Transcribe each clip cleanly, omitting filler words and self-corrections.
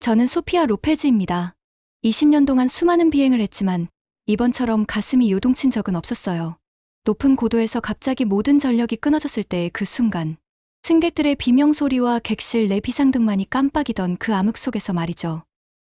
저는 소피아 로페즈입니다. 20년 동안 수많은 비행을 했지만 이번처럼 가슴이 요동친 적은 없었어요. 높은 고도에서 갑자기 모든 전력이 끊어졌을 때의 그 순간. 승객들의 비명소리와 객실 내 비상등만이 깜빡이던 그 암흑 속에서 말이죠.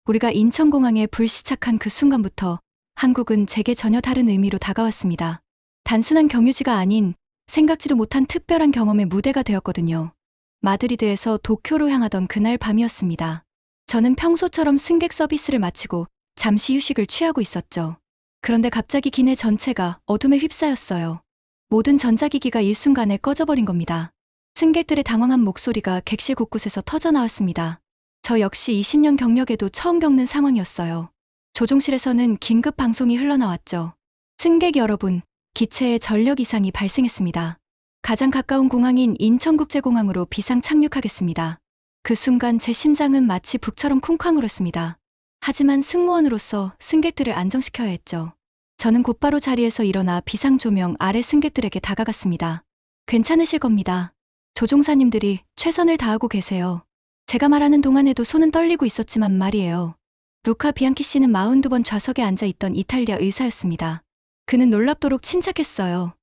우리가 인천공항에 불시착한 그 순간부터 한국은 제게 전혀 다른 의미로 다가왔습니다. 단순한 경유지가 아닌 생각지도 못한 특별한 경험의 무대가 되었거든요. 마드리드에서 도쿄로 향하던 그날 밤이었습니다. 저는 평소처럼 승객 서비스를 마치고 잠시 휴식을 취하고 있었죠. 그런데 갑자기 기내 전체가 어둠에 휩싸였어요. 모든 전자기기가 일순간에 꺼져버린 겁니다. 승객들의 당황한 목소리가 객실 곳곳에서 터져나왔습니다. 저 역시 20년 경력에도 처음 겪는 상황이었어요. 조종실에서는 긴급 방송이 흘러나왔죠. 승객 여러분, 기체에 전력 이상이 발생했습니다. 가장 가까운 공항인 인천국제공항으로 비상 착륙하겠습니다. 그 순간 제 심장은 마치 북처럼 쿵쾅 울었습니다. 하지만 승무원으로서 승객들을 안정시켜야 했죠. 저는 곧바로 자리에서 일어나 비상조명 아래 승객들에게 다가갔습니다. 괜찮으실 겁니다. 조종사님들이 최선을 다하고 계세요. 제가 말하는 동안에도 손은 떨리고 있었지만 말이에요. 루카 비앙키 씨는 42번 좌석에 앉아 있던 이탈리아 의사였습니다. 그는 놀랍도록 침착했어요.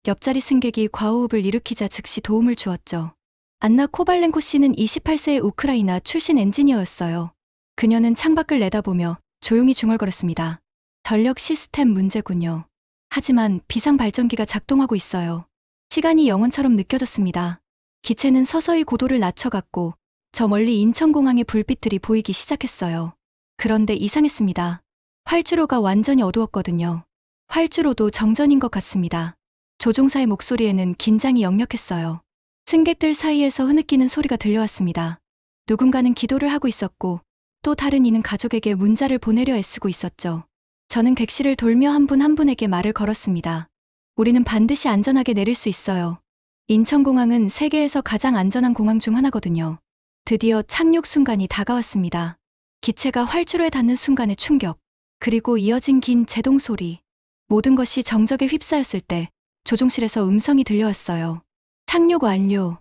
옆자리 승객이 과호흡을 일으키자 즉시 도움을 주었죠. 안나 코발렌코 씨는 28세의 우크라이나 출신 엔지니어였어요. 그녀는 창밖을 내다보며 조용히 중얼거렸습니다. 전력 시스템 문제군요. 하지만 비상 발전기가 작동하고 있어요. 시간이 영원처럼 느껴졌습니다. 기체는 서서히 고도를 낮춰갔고 저 멀리 인천공항의 불빛들이 보이기 시작했어요. 그런데 이상했습니다. 활주로가 완전히 어두웠거든요. 활주로도 정전인 것 같습니다. 조종사의 목소리에는 긴장이 역력했어요. 승객들 사이에서 흐느끼는 소리가 들려왔습니다. 누군가는 기도를 하고 있었고 또 다른 이는 가족에게 문자를 보내려 애쓰고 있었죠. 저는 객실을 돌며 한 분 한 분에게 말을 걸었습니다. 우리는 반드시 안전하게 내릴 수 있어요. 인천공항은 세계에서 가장 안전한 공항 중 하나거든요. 드디어 착륙 순간이 다가왔습니다. 기체가 활주로에 닿는 순간의 충격, 그리고 이어진 긴 제동 소리. 모든 것이 정적에 휩싸였을 때 조종실에서 음성이 들려왔어요. 착륙 완료.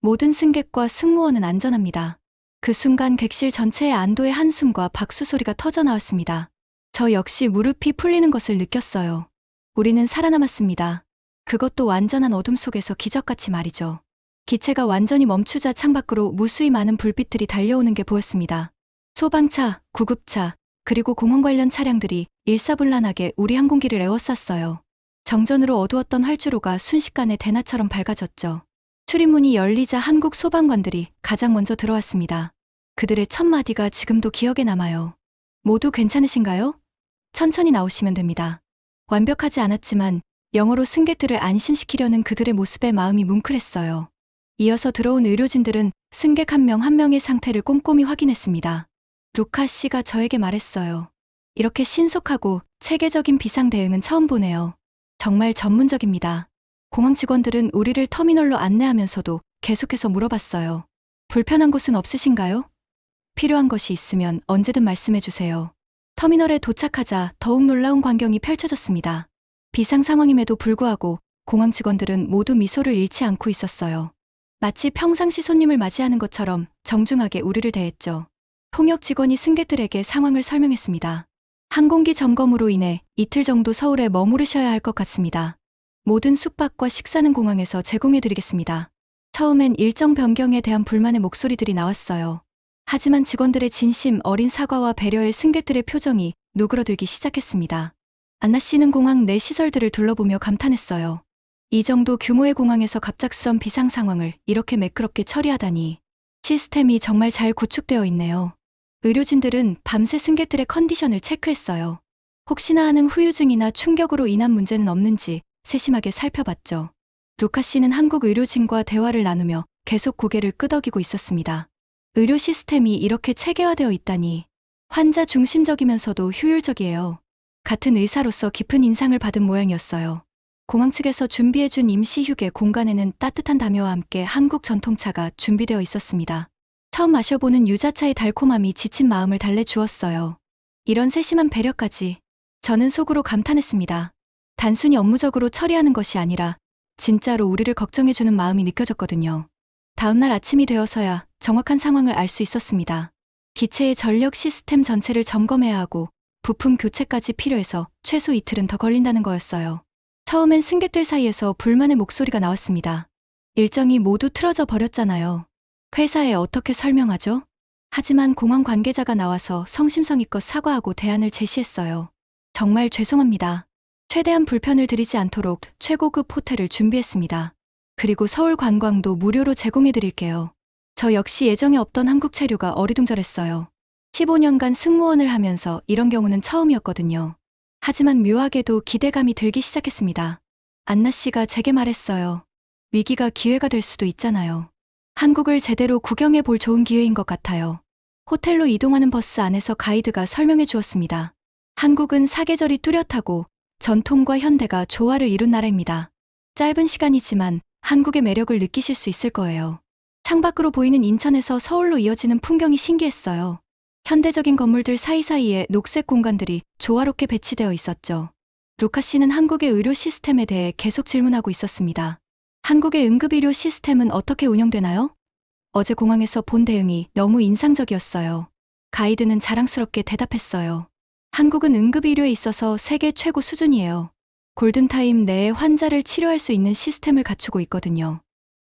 모든 승객과 승무원은 안전합니다. 그 순간 객실 전체의 안도의 한숨과 박수 소리가 터져나왔습니다. 저 역시 무릎이 풀리는 것을 느꼈어요. 우리는 살아남았습니다. 그것도 완전한 어둠 속에서 기적같이 말이죠. 기체가 완전히 멈추자 창밖으로 무수히 많은 불빛들이 달려오는 게 보였습니다. 소방차, 구급차, 그리고 공원 관련 차량들이 일사불란하게 우리 항공기를 에워쌌어요. 정전으로 어두웠던 활주로가 순식간에 대낮처럼 밝아졌죠. 출입문이 열리자 한국 소방관들이 가장 먼저 들어왔습니다. 그들의 첫 마디가 지금도 기억에 남아요. 모두 괜찮으신가요? 천천히 나오시면 됩니다. 완벽하지 않았지만 영어로 승객들을 안심시키려는 그들의 모습에 마음이 뭉클했어요. 이어서 들어온 의료진들은 승객 한 명 한 명의 상태를 꼼꼼히 확인했습니다. 루카 씨가 저에게 말했어요. 이렇게 신속하고 체계적인 비상 대응은 처음 보네요. 정말 전문적입니다. 공항 직원들은 우리를 터미널로 안내하면서도 계속해서 물어봤어요. 불편한 곳은 없으신가요? 필요한 것이 있으면 언제든 말씀해 주세요. 터미널에 도착하자 더욱 놀라운 광경이 펼쳐졌습니다. 비상 상황임에도 불구하고 공항 직원들은 모두 미소를 잃지 않고 있었어요. 마치 평상시 손님을 맞이하는 것처럼 정중하게 우리를 대했죠. 통역 직원이 승객들에게 상황을 설명했습니다. 항공기 점검으로 인해 이틀 정도 서울에 머무르셔야 할 것 같습니다. 모든 숙박과 식사는 공항에서 제공해드리겠습니다. 처음엔 일정 변경에 대한 불만의 목소리들이 나왔어요. 하지만 직원들의 진심 어린 사과와 배려에 승객들의 표정이 누그러들기 시작했습니다. 안나 씨는 공항 내 시설들을 둘러보며 감탄했어요. 이 정도 규모의 공항에서 갑작스런 비상 상황을 이렇게 매끄럽게 처리하다니. 시스템이 정말 잘 구축되어 있네요. 의료진들은 밤새 승객들의 컨디션을 체크했어요. 혹시나 하는 후유증이나 충격으로 인한 문제는 없는지 세심하게 살펴봤죠. 루카 씨는 한국 의료진과 대화를 나누며 계속 고개를 끄덕이고 있었습니다. 의료 시스템이 이렇게 체계화되어 있다니. 환자 중심적이면서도 효율적이에요. 같은 의사로서 깊은 인상을 받은 모양이었어요. 공항 측에서 준비해준 임시 휴게 공간에는 따뜻한 담요와 함께 한국 전통차가 준비되어 있었습니다. 처음 마셔보는 유자차의 달콤함이 지친 마음을 달래주었어요. 이런 세심한 배려까지. 저는 속으로 감탄했습니다. 단순히 업무적으로 처리하는 것이 아니라 진짜로 우리를 걱정해주는 마음이 느껴졌거든요. 다음날 아침이 되어서야 정확한 상황을 알 수 있었습니다. 기체의 전력 시스템 전체를 점검해야 하고 부품 교체까지 필요해서 최소 이틀은 더 걸린다는 거였어요. 처음엔 승객들 사이에서 불만의 목소리가 나왔습니다. 일정이 모두 틀어져 버렸잖아요. 회사에 어떻게 설명하죠? 하지만 공항 관계자가 나와서 성심성의껏 사과하고 대안을 제시했어요. 정말 죄송합니다. 최대한 불편을 드리지 않도록 최고급 호텔을 준비했습니다. 그리고 서울 관광도 무료로 제공해 드릴게요. 저 역시 예정에 없던 한국 체류가 어리둥절했어요. 15년간 승무원을 하면서 이런 경우는 처음이었거든요. 하지만 묘하게도 기대감이 들기 시작했습니다. 안나 씨가 제게 말했어요. 위기가 기회가 될 수도 있잖아요. 한국을 제대로 구경해 볼 좋은 기회인 것 같아요. 호텔로 이동하는 버스 안에서 가이드가 설명해 주었습니다. 한국은 사계절이 뚜렷하고 전통과 현대가 조화를 이룬 나라입니다. 짧은 시간이지만 한국의 매력을 느끼실 수 있을 거예요. 창밖으로 보이는 인천에서 서울로 이어지는 풍경이 신기했어요. 현대적인 건물들 사이사이에 녹색 공간들이 조화롭게 배치되어 있었죠. 루카 씨는 한국의 의료 시스템에 대해 계속 질문하고 있었습니다. 한국의 응급의료 시스템은 어떻게 운영되나요? 어제 공항에서 본 대응이 너무 인상적이었어요. 가이드는 자랑스럽게 대답했어요. 한국은 응급의료에 있어서 세계 최고 수준이에요. 골든타임 내에 환자를 치료할 수 있는 시스템을 갖추고 있거든요.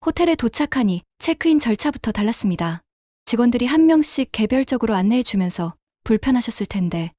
호텔에 도착하니 체크인 절차부터 달랐습니다. 직원들이 한 명씩 개별적으로 안내해 주면서 불편하셨을 텐데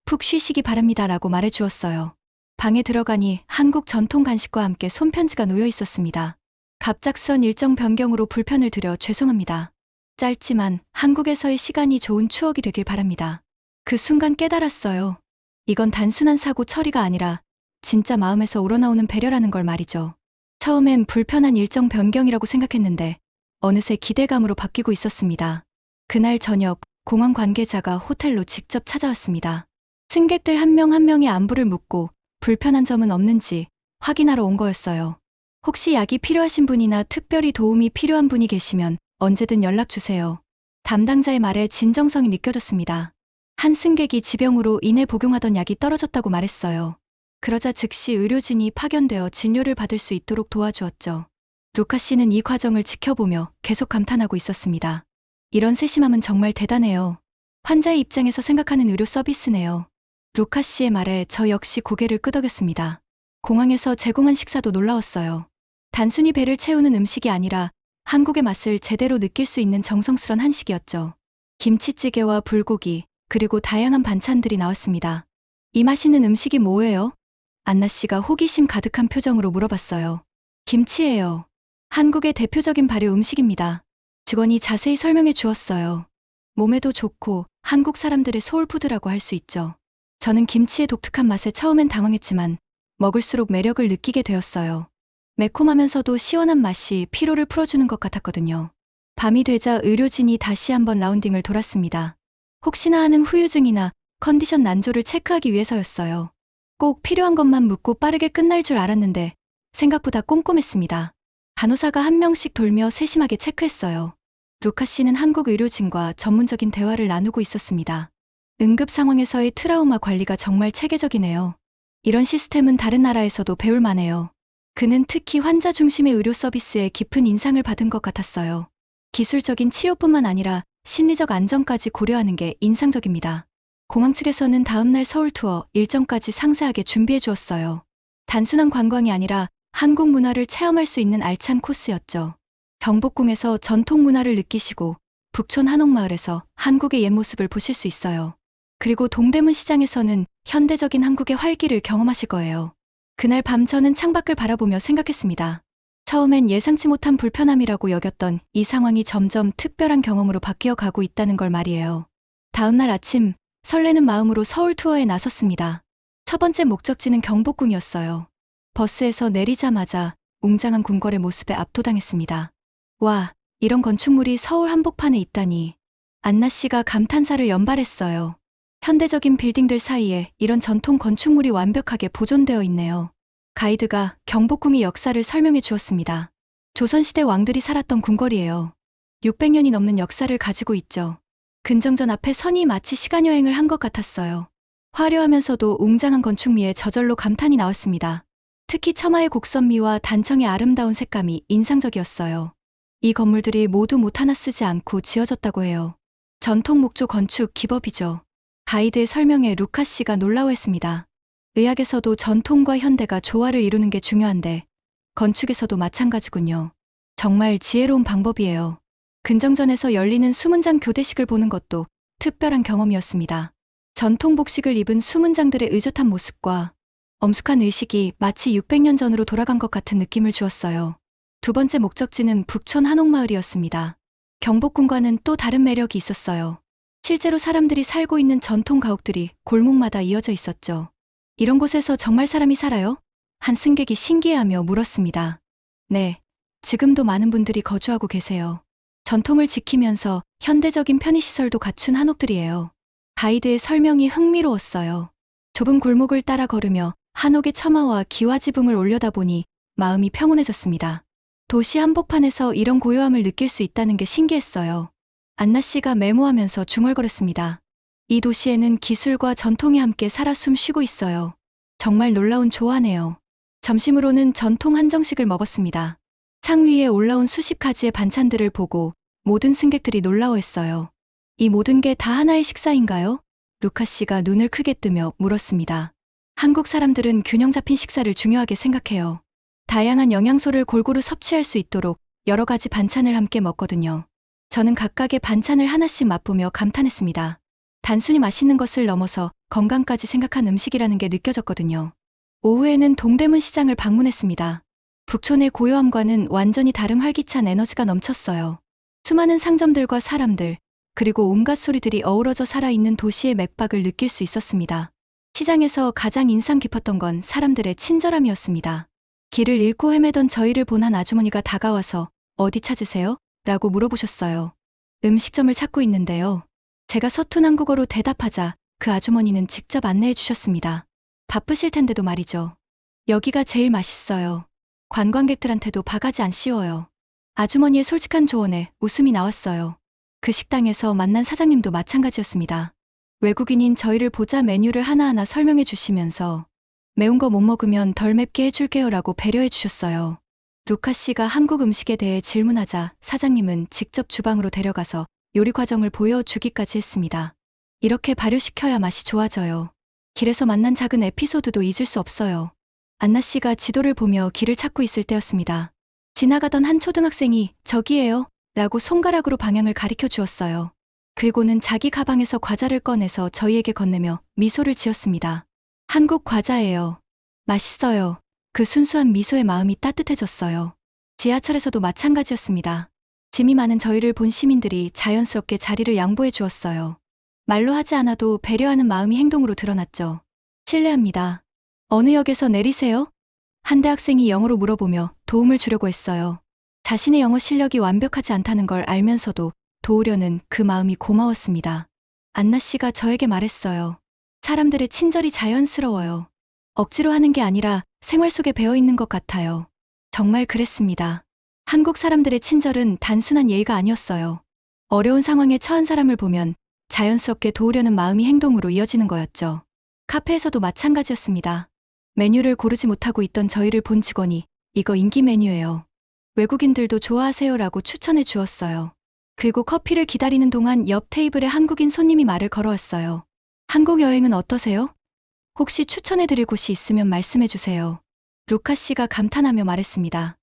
푹 쉬시기 바랍니다라고 말해 주었어요. 방에 들어가니 한국 전통 간식과 함께 손편지가 놓여 있었습니다. 갑작스런 일정 변경으로 불편을 드려 죄송합니다. 짧지만 한국에서의 시간이 좋은 추억이 되길 바랍니다. 그 순간 깨달았어요. 이건 단순한 사고 처리가 아니라 진짜 마음에서 우러나오는 배려라는 걸 말이죠. 처음엔 불편한 일정 변경이라고 생각했는데 어느새 기대감으로 바뀌고 있었습니다. 그날 저녁 공항 관계자가 호텔로 직접 찾아왔습니다. 승객들 한 명 한 명의 안부를 묻고 불편한 점은 없는지 확인하러 온 거였어요. 혹시 약이 필요하신 분이나 특별히 도움이 필요한 분이 계시면 언제든 연락 주세요. 담당자의 말에 진정성이 느껴졌습니다. 한 승객이 지병으로 인해 복용하던 약이 떨어졌다고 말했어요. 그러자 즉시 의료진이 파견되어 진료를 받을 수 있도록 도와주었죠. 루카 씨는 이 과정을 지켜보며 계속 감탄하고 있었습니다. 이런 세심함은 정말 대단해요. 환자의 입장에서 생각하는 의료 서비스네요. 루카 씨의 말에 저 역시 고개를 끄덕였습니다. 공항에서 제공한 식사도 놀라웠어요. 단순히 배를 채우는 음식이 아니라 한국의 맛을 제대로 느낄 수 있는 정성스런 한식이었죠. 김치찌개와 불고기, 그리고 다양한 반찬들이 나왔습니다. 이 맛있는 음식이 뭐예요? 안나 씨가 호기심 가득한 표정으로 물어봤어요. 김치예요. 한국의 대표적인 발효 음식입니다. 직원이 자세히 설명해 주었어요. 몸에도 좋고 한국 사람들의 소울푸드라고 할 수 있죠. 저는 김치의 독특한 맛에 처음엔 당황했지만 먹을수록 매력을 느끼게 되었어요. 매콤하면서도 시원한 맛이 피로를 풀어주는 것 같았거든요. 밤이 되자 의료진이 다시 한번 라운딩을 돌았습니다. 혹시나 하는 후유증이나 컨디션 난조를 체크하기 위해서였어요. 꼭 필요한 것만 묻고 빠르게 끝날 줄 알았는데 생각보다 꼼꼼했습니다. 간호사가 한 명씩 돌며 세심하게 체크했어요. 루카 씨는 한국 의료진과 전문적인 대화를 나누고 있었습니다. 응급 상황에서의 트라우마 관리가 정말 체계적이네요. 이런 시스템은 다른 나라에서도 배울 만해요. 그는 특히 환자 중심의 의료 서비스에 깊은 인상을 받은 것 같았어요. 기술적인 치료뿐만 아니라 심리적 안정까지 고려하는 게 인상적입니다. 공항 측에서는 다음날 서울 투어 일정까지 상세하게 준비해 주었어요. 단순한 관광이 아니라 한국 문화를 체험할 수 있는 알찬 코스였죠. 경복궁에서 전통 문화를 느끼시고 북촌 한옥마을에서 한국의 옛 모습을 보실 수 있어요. 그리고 동대문 시장에서는 현대적인 한국의 활기를 경험하실 거예요. 그날 밤 저는 창밖을 바라보며 생각했습니다. 처음엔 예상치 못한 불편함이라고 여겼던 이 상황이 점점 특별한 경험으로 바뀌어 가고 있다는 걸 말이에요. 다음날 아침 설레는 마음으로 서울 투어에 나섰습니다. 첫 번째 목적지는 경복궁이었어요. 버스에서 내리자마자 웅장한 궁궐의 모습에 압도당했습니다. 와, 이런 건축물이 서울 한복판에 있다니. 안나 씨가 감탄사를 연발했어요. 현대적인 빌딩들 사이에 이런 전통 건축물이 완벽하게 보존되어 있네요. 가이드가 경복궁의 역사를 설명해 주었습니다. 조선시대 왕들이 살았던 궁궐이에요. 600년이 넘는 역사를 가지고 있죠. 근정전 앞에 선이 마치 시간여행을 한 것 같았어요. 화려하면서도 웅장한 건축미에 저절로 감탄이 나왔습니다. 특히 처마의 곡선미와 단청의 아름다운 색감이 인상적이었어요. 이 건물들이 모두 못 하나 쓰지 않고 지어졌다고 해요. 전통 목조 건축 기법이죠. 가이드의 설명에 루카 씨가 놀라워했습니다. 의학에서도 전통과 현대가 조화를 이루는 게 중요한데 건축에서도 마찬가지군요. 정말 지혜로운 방법이에요. 근정전에서 열리는 수문장 교대식을 보는 것도 특별한 경험이었습니다. 전통 복식을 입은 수문장들의 의젓한 모습과 엄숙한 의식이 마치 600년 전으로 돌아간 것 같은 느낌을 주었어요. 두 번째 목적지는 북촌 한옥마을이었습니다. 경복궁과는 또 다른 매력이 있었어요. 실제로 사람들이 살고 있는 전통 가옥들이 골목마다 이어져 있었죠. 이런 곳에서 정말 사람이 살아요? 한 승객이 신기해하며 물었습니다. 네, 지금도 많은 분들이 거주하고 계세요. 전통을 지키면서 현대적인 편의시설도 갖춘 한옥들이에요. 가이드의 설명이 흥미로웠어요. 좁은 골목을 따라 걸으며 한옥의 처마와 기와지붕을 올려다보니 마음이 평온해졌습니다. 도시 한복판에서 이런 고요함을 느낄 수 있다는 게 신기했어요. 안나 씨가 메모하면서 중얼거렸습니다. 이 도시에는 기술과 전통이 함께 살아 숨쉬고 있어요. 정말 놀라운 조화네요. 점심으로는 전통 한정식을 먹었습니다. 상 위에 올라온 수십 가지의 반찬들을 보고 모든 승객들이 놀라워했어요. 이 모든 게 다 하나의 식사인가요? 루카 씨가 눈을 크게 뜨며 물었습니다. 한국 사람들은 균형 잡힌 식사를 중요하게 생각해요. 다양한 영양소를 골고루 섭취할 수 있도록 여러 가지 반찬을 함께 먹거든요. 저는 각각의 반찬을 하나씩 맛보며 감탄했습니다. 단순히 맛있는 것을 넘어서 건강까지 생각한 음식이라는 게 느껴졌거든요. 오후에는 동대문 시장을 방문했습니다. 북촌의 고요함과는 완전히 다른 활기찬 에너지가 넘쳤어요. 수많은 상점들과 사람들, 그리고 온갖 소리들이 어우러져 살아있는 도시의 맥박을 느낄 수 있었습니다. 시장에서 가장 인상 깊었던 건 사람들의 친절함이었습니다. 길을 잃고 헤매던 저희를 본 한 아주머니가 다가와서 어디 찾으세요? 라고 물어보셨어요. 음식점을 찾고 있는데요. 제가 서툰 한국어로 대답하자 그 아주머니는 직접 안내해 주셨습니다. 바쁘실 텐데도 말이죠. 여기가 제일 맛있어요. 관광객들한테도 바가지 안 씌워요. 아주머니의 솔직한 조언에 웃음이 나왔어요. 그 식당에서 만난 사장님도 마찬가지였습니다. 외국인인 저희를 보자 메뉴를 하나하나 설명해 주시면서 매운 거 못 먹으면 덜 맵게 해줄게요 라고 배려해 주셨어요. 루카 씨가 한국 음식에 대해 질문하자 사장님은 직접 주방으로 데려가서 요리 과정을 보여주기까지 했습니다. 이렇게 발효시켜야 맛이 좋아져요. 길에서 만난 작은 에피소드도 잊을 수 없어요. 안나 씨가 지도를 보며 길을 찾고 있을 때였습니다. 지나가던 한 초등학생이 저기예요 라고 손가락으로 방향을 가리켜 주었어요. 그리고는 자기 가방에서 과자를 꺼내서 저희에게 건네며 미소를 지었습니다. 한국 과자예요. 맛있어요. 그 순수한 미소의 마음이 따뜻해졌어요. 지하철에서도 마찬가지였습니다. 짐이 많은 저희를 본 시민들이 자연스럽게 자리를 양보해 주었어요. 말로 하지 않아도 배려하는 마음이 행동으로 드러났죠. 실례합니다. 어느 역에서 내리세요? 한 대학생이 영어로 물어보며 도움을 주려고 했어요. 자신의 영어 실력이 완벽하지 않다는 걸 알면서도 도우려는 그 마음이 고마웠습니다. 안나 씨가 저에게 말했어요. 사람들의 친절이 자연스러워요. 억지로 하는 게 아니라 생활 속에 배어 있는 것 같아요. 정말 그랬습니다. 한국 사람들의 친절은 단순한 예의가 아니었어요. 어려운 상황에 처한 사람을 보면 자연스럽게 도우려는 마음이 행동으로 이어지는 거였죠. 카페에서도 마찬가지였습니다. 메뉴를 고르지 못하고 있던 저희를 본 직원이 이거 인기 메뉴예요. 외국인들도 좋아하세요라고 추천해 주었어요. 그리고 커피를 기다리는 동안 옆 테이블에 한국인 손님이 말을 걸어왔어요. 한국 여행은 어떠세요? 혹시 추천해드릴 곳이 있으면 말씀해주세요. 루카 씨가 감탄하며 말했습니다.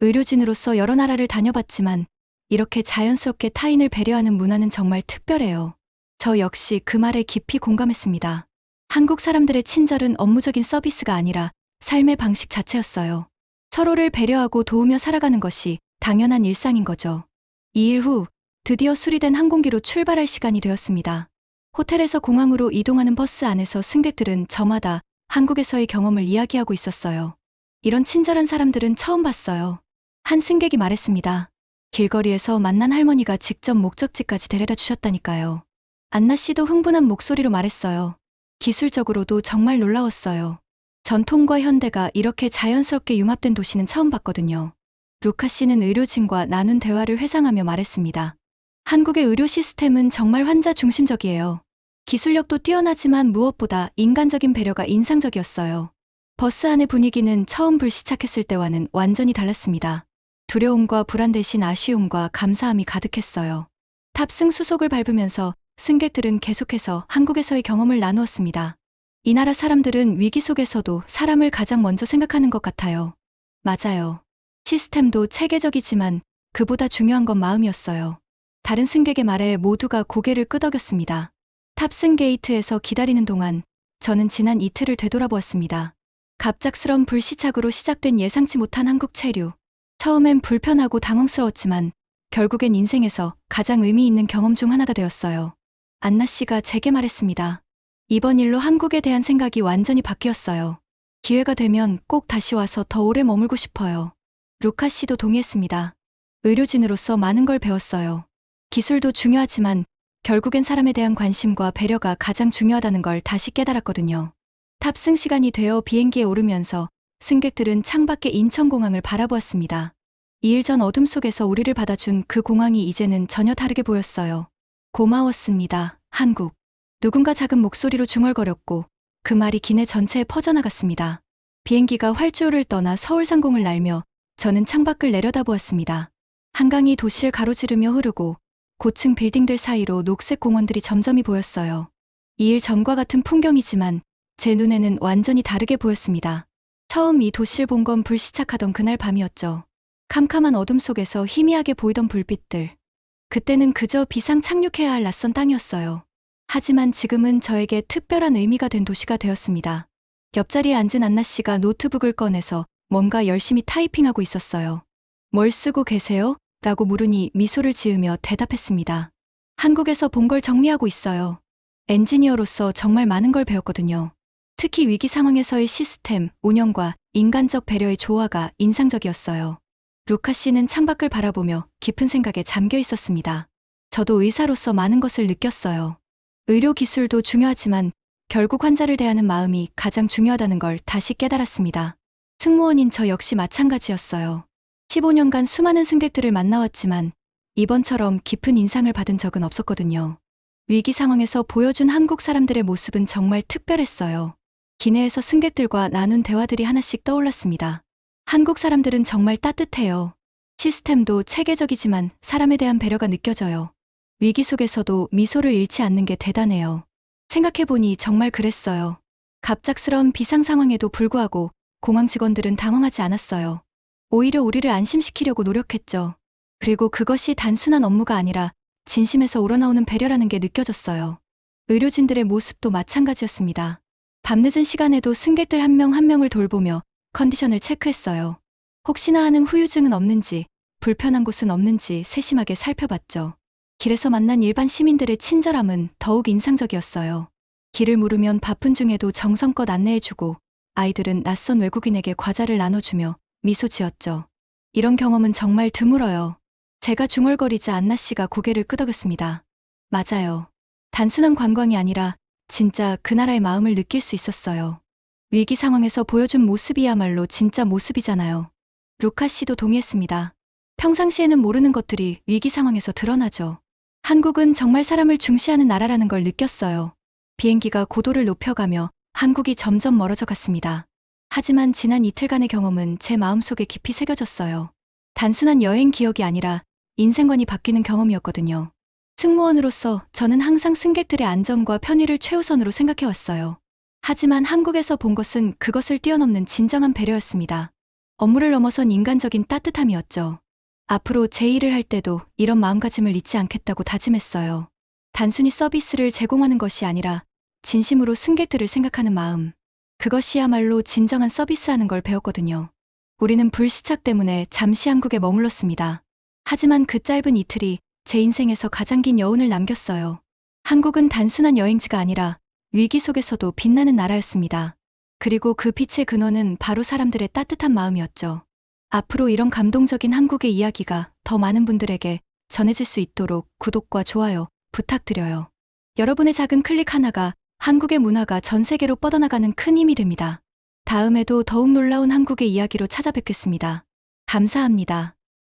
의료진으로서 여러 나라를 다녀봤지만 이렇게 자연스럽게 타인을 배려하는 문화는 정말 특별해요. 저 역시 그 말에 깊이 공감했습니다. 한국 사람들의 친절은 업무적인 서비스가 아니라 삶의 방식 자체였어요. 서로를 배려하고 도우며 살아가는 것이 당연한 일상인 거죠. 2일 후 드디어 수리된 항공기로 출발할 시간이 되었습니다. 호텔에서 공항으로 이동하는 버스 안에서 승객들은 저마다 한국에서의 경험을 이야기하고 있었어요. 이런 친절한 사람들은 처음 봤어요. 한 승객이 말했습니다. 길거리에서 만난 할머니가 직접 목적지까지 데려다 주셨다니까요. 안나 씨도 흥분한 목소리로 말했어요. 기술적으로도 정말 놀라웠어요. 전통과 현대가 이렇게 자연스럽게 융합된 도시는 처음 봤거든요. 루카 씨는 의료진과 나눈 대화를 회상하며 말했습니다. 한국의 의료 시스템은 정말 환자 중심적이에요. 기술력도 뛰어나지만 무엇보다 인간적인 배려가 인상적이었어요. 버스 안의 분위기는 처음 불시착했을 때와는 완전히 달랐습니다. 두려움과 불안 대신 아쉬움과 감사함이 가득했어요. 탑승 수속을 밟으면서 승객들은 계속해서 한국에서의 경험을 나누었습니다. 이 나라 사람들은 위기 속에서도 사람을 가장 먼저 생각하는 것 같아요. 맞아요. 시스템도 체계적이지만 그보다 중요한 건 마음이었어요. 다른 승객의 말에 모두가 고개를 끄덕였습니다. 탑승 게이트에서 기다리는 동안 저는 지난 이틀을 되돌아보았습니다. 갑작스런 불시착으로 시작된 예상치 못한 한국 체류. 처음엔 불편하고 당황스러웠지만 결국엔 인생에서 가장 의미 있는 경험 중 하나가 되었어요. 안나 씨가 제게 말했습니다. 이번 일로 한국에 대한 생각이 완전히 바뀌었어요. 기회가 되면 꼭 다시 와서 더 오래 머물고 싶어요. 루카 씨도 동의했습니다. 의료진으로서 많은 걸 배웠어요. 기술도 중요하지만 결국엔 사람에 대한 관심과 배려가 가장 중요하다는 걸 다시 깨달았거든요. 탑승 시간이 되어 비행기에 오르면서 승객들은 창밖의 인천공항을 바라보았습니다. 2일 전 어둠 속에서 우리를 받아준 그 공항이 이제는 전혀 다르게 보였어요. 고마웠습니다, 한국. 누군가 작은 목소리로 중얼거렸고 그 말이 기내 전체에 퍼져나갔습니다. 비행기가 활주로를 떠나 서울 상공을 날며 저는 창밖을 내려다보았습니다. 한강이 도시를 가로지르며 흐르고 고층 빌딩들 사이로 녹색 공원들이 점점이 보였어요. 2일 전과 같은 풍경이지만 제 눈에는 완전히 다르게 보였습니다. 처음 이 도시를 본 건 불시착하던 그날 밤이었죠. 캄캄한 어둠 속에서 희미하게 보이던 불빛들. 그때는 그저 비상 착륙해야 할 낯선 땅이었어요. 하지만 지금은 저에게 특별한 의미가 된 도시가 되었습니다. 옆자리에 앉은 안나 씨가 노트북을 꺼내서 뭔가 열심히 타이핑하고 있었어요. 뭘 쓰고 계세요? 라고 물으니 미소를 지으며 대답했습니다. 한국에서 본 걸 정리하고 있어요. 엔지니어로서 정말 많은 걸 배웠거든요. 특히 위기 상황에서의 시스템, 운영과 인간적 배려의 조화가 인상적이었어요. 루카 씨는 창밖을 바라보며 깊은 생각에 잠겨 있었습니다. 저도 의사로서 많은 것을 느꼈어요. 의료 기술도 중요하지만 결국 환자를 대하는 마음이 가장 중요하다는 걸 다시 깨달았습니다. 승무원인 저 역시 마찬가지였어요. 15년간 수많은 승객들을 만나왔지만 이번처럼 깊은 인상을 받은 적은 없었거든요. 위기 상황에서 보여준 한국 사람들의 모습은 정말 특별했어요. 기내에서 승객들과 나눈 대화들이 하나씩 떠올랐습니다. 한국 사람들은 정말 따뜻해요. 시스템도 체계적이지만 사람에 대한 배려가 느껴져요. 위기 속에서도 미소를 잃지 않는 게 대단해요. 생각해보니 정말 그랬어요. 갑작스러운 비상 상황에도 불구하고 공항 직원들은 당황하지 않았어요. 오히려 우리를 안심시키려고 노력했죠. 그리고 그것이 단순한 업무가 아니라 진심에서 우러나오는 배려라는 게 느껴졌어요. 의료진들의 모습도 마찬가지였습니다. 밤늦은 시간에도 승객들 한 명 한 명을 돌보며 컨디션을 체크했어요. 혹시나 하는 후유증은 없는지, 불편한 곳은 없는지 세심하게 살펴봤죠. 길에서 만난 일반 시민들의 친절함은 더욱 인상적이었어요. 길을 물으면 바쁜 중에도 정성껏 안내해주고 아이들은 낯선 외국인에게 과자를 나눠주며 미소 지었죠. 이런 경험은 정말 드물어요. 제가 중얼거리자 안나 씨가 고개를 끄덕였습니다. 맞아요. 단순한 관광이 아니라 진짜 그 나라의 마음을 느낄 수 있었어요. 위기 상황에서 보여준 모습이야말로 진짜 모습이잖아요. 루카 씨도 동의했습니다. 평상시에는 모르는 것들이 위기 상황에서 드러나죠. 한국은 정말 사람을 중시하는 나라라는 걸 느꼈어요. 비행기가 고도를 높여가며 한국이 점점 멀어져 갔습니다. 하지만 지난 이틀간의 경험은 제 마음속에 깊이 새겨졌어요. 단순한 여행 기억이 아니라 인생관이 바뀌는 경험이었거든요. 승무원으로서 저는 항상 승객들의 안전과 편의를 최우선으로 생각해왔어요. 하지만 한국에서 본 것은 그것을 뛰어넘는 진정한 배려였습니다. 업무를 넘어선 인간적인 따뜻함이었죠. 앞으로 제 일을 할 때도 이런 마음가짐을 잊지 않겠다고 다짐했어요. 단순히 서비스를 제공하는 것이 아니라 진심으로 승객들을 생각하는 마음. 그것이야말로 진정한 서비스하는 걸 배웠거든요. 우리는 불시착 때문에 잠시 한국에 머물렀습니다. 하지만 그 짧은 이틀이 제 인생에서 가장 긴 여운을 남겼어요. 한국은 단순한 여행지가 아니라 위기 속에서도 빛나는 나라였습니다. 그리고 그 빛의 근원은 바로 사람들의 따뜻한 마음이었죠. 앞으로 이런 감동적인 한국의 이야기가 더 많은 분들에게 전해질 수 있도록 구독과 좋아요 부탁드려요. 여러분의 작은 클릭 하나가 한국의 문화가 전 세계로 뻗어나가는 큰 힘이 됩니다. 다음에도 더욱 놀라운 한국의 이야기로 찾아뵙겠습니다. 감사합니다.